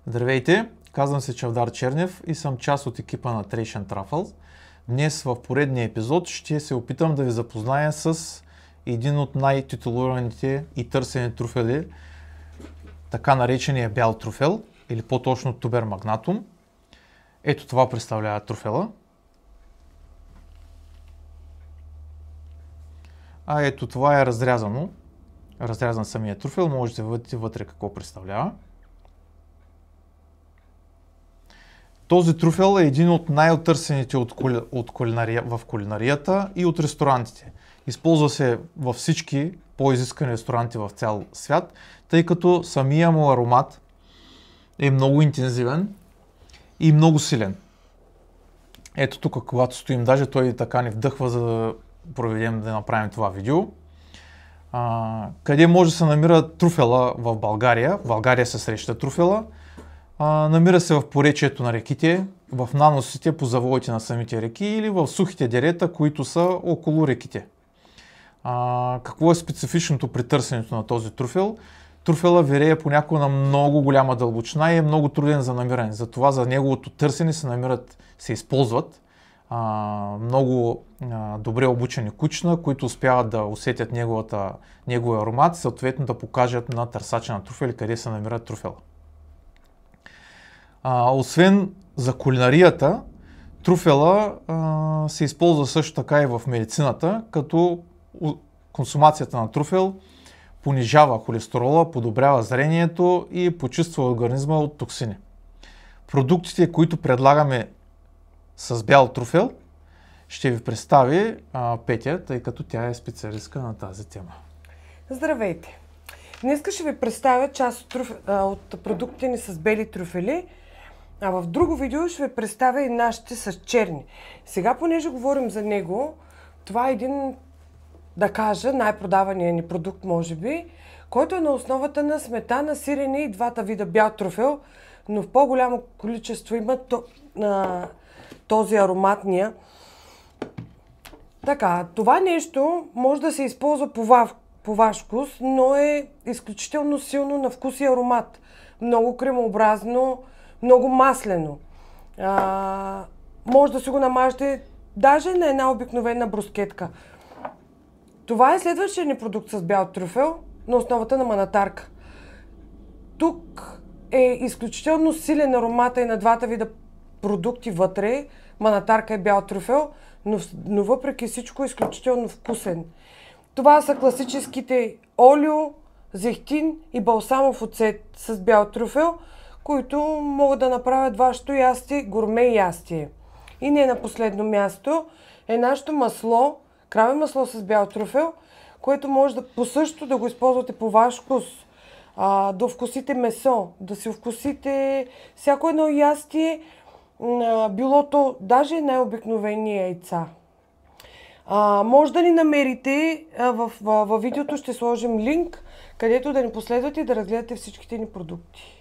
Здравейте, казвам се Чавдар Чернев и съм част от екипа на Trace Truffles. Днес в поредния епизод ще се опитам да ви запозная с един от най-титулуваните и търсени труфели, така наречения бял труфел, или по-точно Tuber magnatum. Ето това представлява труфела. А ето това е разрязано. Разрязан самия труфел, можете да видите вътре какво представлява. Този труфел е един от най-отърсените в кулинарията и от ресторантите. Използва се във всички по-изискани ресторанти в цял свят, тъй като самия му аромат е много интензивен и много силен. Ето тук, когато стоим, даже той така ни вдъхва, за да проведем, да направим това видео. Къде може да се намира труфела в България? В България се среща труфела. Намира се в поречието на реките, в наносите по завоите на самите реки или в сухите дерета, които са около реките. Какво е специфичното при търсенето на този труфел? Труфела вирее понякога на много голяма дълбочина и е много труден за намиране. Затова за неговото търсене се използват много добре обучени кучета, които успяват да усетят неговия аромат и съответно да покажат на търсача на труфели къде се намира труфела. Освен за кулинарията, труфела се използва също така и в медицината, като консумацията на труфел понижава холестерола, подобрява зрението и почиства организма от токсини. Продуктите, които предлагаме с бял труфел, ще ви представи Петя, тъй като тя е специалистка на тази тема. Здравейте! Днес ще ви представя част от продуктите ни с бели трюфели, а в друго видео ще ви представя и нашите с черни. Сега, понеже говорим за него, това е един, да кажа, най-продавания ни продукт, може би, който е на основата на сметана, сирене и двата вида бял трюфел, но в по-голямо количество има този ароматния. Така, това нещо може да се използва по ваш вкус, но е изключително силно на вкус и аромат. Много кремообразно, много маслено. Може да си го намажете даже на една обикновена брускетка. Това е следващия ни продукт с бял трюфел на основата на манатарка. Тук е изключително силен аромата и на двата вида продукти вътре. Манатарка и бял трюфел, но въпреки всичко е изключително вкусен. Това са класическите олио, зехтин и балсамов оцет с бял трюфел, които могат да направят вашето ястие гурме ястие. И не на последно място е нашето масло, краве масло с бял трюфел, което може по същото да го използвате по ваш вкус. Да вкусите месо, да си вкусите всяко едно ястие, било то даже най-обикновени яйца. Може да ни намерите, във видеото ще сложим линк, където да ни последвате и да разгледате всичките ни продукти.